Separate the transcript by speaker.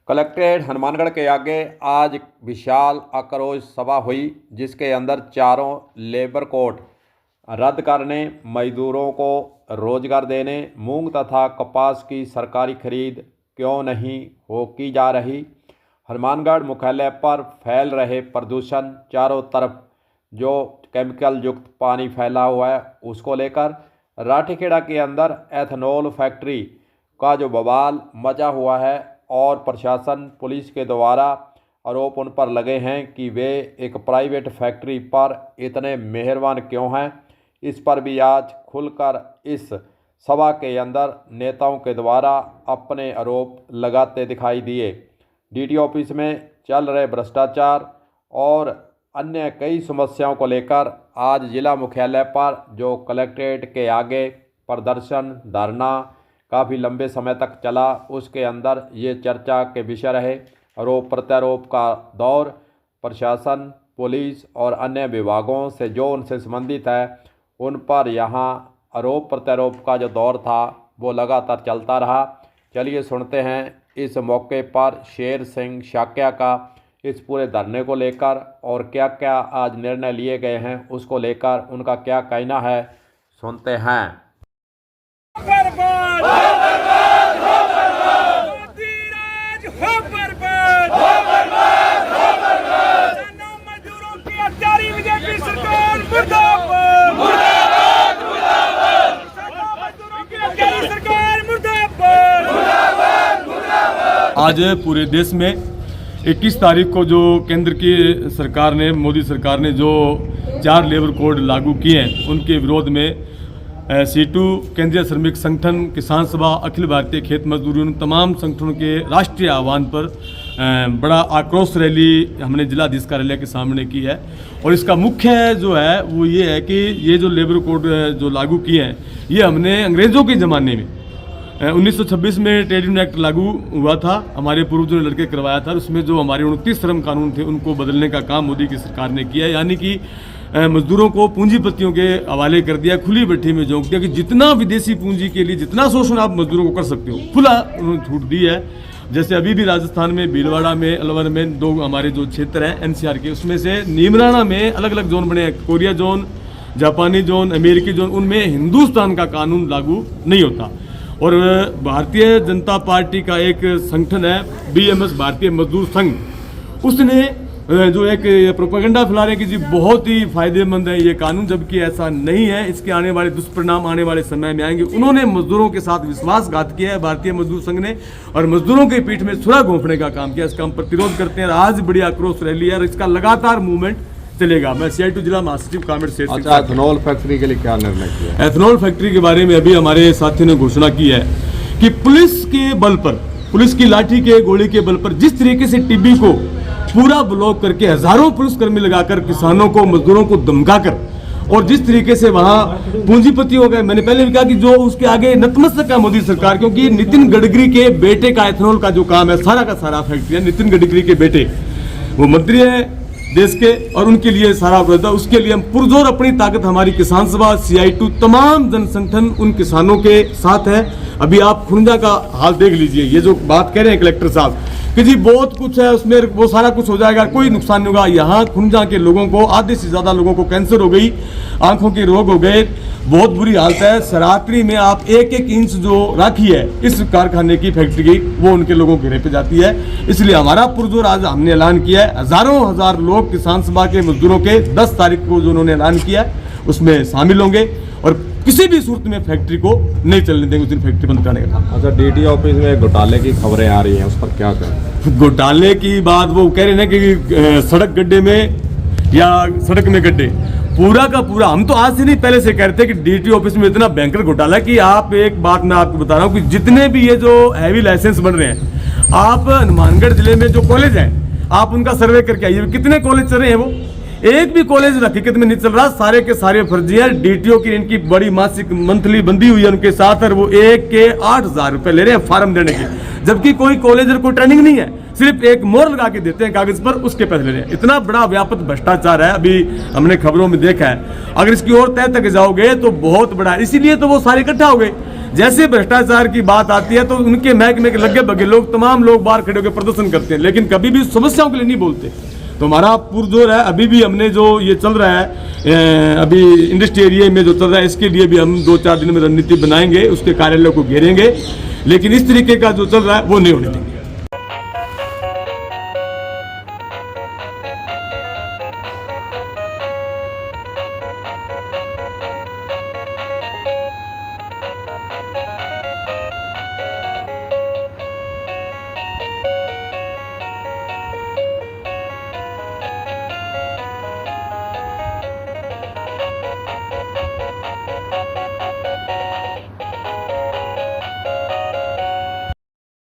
Speaker 1: Collectorate Hanumangarh के आगे आज विशाल आक्रोश सभा हुई, जिसके अंदर चारों लेबर कोड रद्द करने, मजदूरों को रोजगार देने, मूंग तथा कपास की सरकारी खरीद क्यों नहीं की जा रही, हनुमानगढ़ मुख्यालय पर फैल रहे प्रदूषण, चारों तरफ जो केमिकल युक्त पानी फैला हुआ है उसको लेकर, राठीखेड़ा के अंदर एथेनॉल फैक्ट्री का जो बवाल मचा हुआ है और प्रशासन पुलिस के द्वारा आरोप उन पर लगे हैं कि वे एक प्राइवेट फैक्ट्री पर इतने मेहरबान क्यों हैं, इस पर भी आज खुलकर इस सभा के अंदर नेताओं के द्वारा अपने आरोप लगाते दिखाई दिए। डीटी ऑफिस में चल रहे भ्रष्टाचार और अन्य कई समस्याओं को लेकर आज जिला मुख्यालय पर जो कलेक्ट्रेट के आगे प्रदर्शन धरना काफ़ी लंबे समय तक चला, उसके अंदर ये चर्चा के विषय रहे। आरोप प्रत्यारोप का दौर प्रशासन, पुलिस और अन्य विभागों से जो उनसे संबंधित है उन पर यहाँ आरोप प्रत्यारोप का जो दौर था वो लगातार चलता रहा। चलिए सुनते हैं इस मौके पर शेर सिंह शाक्या का इस पूरे धरने को लेकर और क्या क्या आज निर्णय लिए गए हैं उसको लेकर उनका क्या कहना है, सुनते हैं।
Speaker 2: आज पूरे देश में 21 तारीख को जो केंद्र की सरकार ने, मोदी सरकार ने जो 4 लेबर कोड लागू किए हैं उनके विरोध में सीटू, केंद्रीय श्रमिक संगठन, किसान सभा, अखिल भारतीय खेत मजदूर यूनियन, तमाम संगठनों के राष्ट्रीय आह्वान पर बड़ा आक्रोश रैली हमने जिलाधीश कार्यालय के सामने की है। और इसका मुख्य जो है वो ये है कि ये जो लेबर कोड जो लागू किए हैं ये हमने अंग्रेज़ों के ज़माने में 1926 में ट्रेड यूनियन एक्ट लागू हुआ था, हमारे पूर्वजों ने लड़के करवाया था। उसमें जो हमारे 29 श्रम कानून थे उनको बदलने का काम मोदी की सरकार ने किया, यानी कि मजदूरों को पूंजीपतियों के हवाले कर दिया, खुली भट्टी में झोंक दिया कि जितना विदेशी पूंजी के लिए जितना शोषण आप मजदूरों को कर सकते हो खुला उन्होंने छूट दी है। जैसे अभी भी राजस्थान में भीलवाड़ा में, अलवर में 2 हमारे जो क्षेत्र हैं एनसीआर के, उसमें से नीमराना में अलग अलग जोन बने हैं, कोरिया जोन, जापानी जोन, अमेरिकी जोन, उनमें हिंदुस्तान का कानून लागू नहीं होता। और भारतीय जनता पार्टी का एक संगठन है बीएमएस, भारतीय मजदूर संघ, उसने जो एक प्रोपेगेंडा फैला रहे हैं कि जी बहुत ही फायदेमंद है ये कानून, जबकि ऐसा नहीं है। इसके आने वाले दुष्परिणाम आने वाले समय में आएंगे। उन्होंने मजदूरों के साथ विश्वासघात किया है भारतीय मजदूर संघ ने, और मजदूरों के पीठ में छुरा घोंपने का काम किया। इसका हम प्रतिरोध करते हैं। आज बड़ी आक्रोश रैली है और इसका लगातार मूवमेंट चलेगा। मैं CITU जिला महासचिव कामेड़ शेर सिंह।
Speaker 1: अच्छा, एथेनॉल फैक्ट्री के लिए क्या निर्णय किया?
Speaker 2: एथेनॉल फैक्ट्री के बारे में अभी हमारे साथियों ने घोषणा की है कि पुलिस के बल पर, पुलिस की लाठी के गोली के बल पर जिस तरीके से टिब्बी को पूरा ब्लॉक करके हजारों पुलिसकर्मी लगाकर किसानों को, मजदूरों को धमकाकर, और जिस तरीके से वहां पूंजीपति हो गए, मैंने पहले भी कहा कि जो उसके आगे नतमस्तक है मोदी सरकार, क्योंकि नितिन गडकरी के बेटे का एथेनॉल का जो काम है सारा का सारा फैक्ट्री है। नितिन गडकरी के बेटे वो मंत्री है देश के और उनके लिए सारा विरोध है। उसके लिए हम पुरजोर अपनी ताकत, हमारी किसान सभा, CITU, तमाम जन संगठन उन किसानों के साथ है। अभी आप खुंजा का हाल देख लीजिए, ये जो बात कह रहे हैं कलेक्टर साहब कि जी बहुत कुछ है उसमें, वो सारा कुछ हो जाएगा, कोई नुकसान नहीं होगा। यहाँ खुंजा के लोगों को, आधे से ज़्यादा लोगों को कैंसर हो गई, आंखों के रोग हो गए, बहुत बुरी हालत है। शरात्री में आप 1-1 इंच जो राखी है इस कारखाने की, फैक्ट्री की, वो उनके लोगों के घेरे पे जाती है। इसलिए हमारा पुरजोर आज हमने ऐलान किया है, हजारों हजार लोग किसान सभा के मजदूरों के 10 तारीख को जो उन्होंने ऐलान किया उसमें शामिल होंगे और किसी भी सूरत में फैक्ट्री को नहीं चलने देंगे, उस दिन फैक्ट्री बंद करने का काम।
Speaker 1: अच्छा, DT ऑफिस में घोटाले की खबरें आ रही हैं, उस पर क्या करें?
Speaker 2: घोटाले की बात वो कह रहे हैं कि सड़क गड्ढे में या सड़क में गड्ढे, पूरा का पूरा हम तो आज से नहीं पहले से कह रहे थे कि DT ऑफिस में इतना भयंकर घोटाला कि आप, एक बात मैं आपको बता रहा हूँ कि जितने भी ये जो हैवी लाइसेंस बन रहे हैं, आप हनुमानगढ़ जिले में जो कॉलेज हैं आप उनका सर्वे करके आइए, कितने कॉलेज चल रहे हैं, वो एक भी कॉलेज हकीकत में नहीं चल रहा, सारे के सारे फर्जी है। DTO की इनकी बड़ी मासिक मंथली बंदी हुई है उनके साथ, और वो एक के 8,000 रुपए ले रहे हैं फार्म देने के, जबकि कोई कॉलेज कोई ट्रेनिंग नहीं है, सिर्फ एक मोहर लगा के देते हैं कागज पर, उसके पैसे ले रहे हैं। इतना बड़ा व्यापक भ्रष्टाचार है, अभी हमने खबरों में देखा है। अगर इसकी और तह तक जाओगे तो बहुत बड़ा है, इसीलिए तो वो सारे इकट्ठा हो गए। जैसे भ्रष्टाचार की बात आती है तो उनके महकमे के लगे भगे लोग, तमाम लोग बाहर खड़े होकर प्रदर्शन करते हैं, लेकिन कभी भी समस्याओं के लिए नहीं बोलते। तो हमारा पुरजोर है, अभी भी हमने जो ये चल रहा है अभी इंडस्ट्री एरिया में जो चल रहा है, इसके लिए भी हम 2-4 दिन में रणनीति बनाएंगे, उसके कार्यालय को घेरेंगे, लेकिन इस तरीके का जो चल रहा है वो नहीं होने देंगे।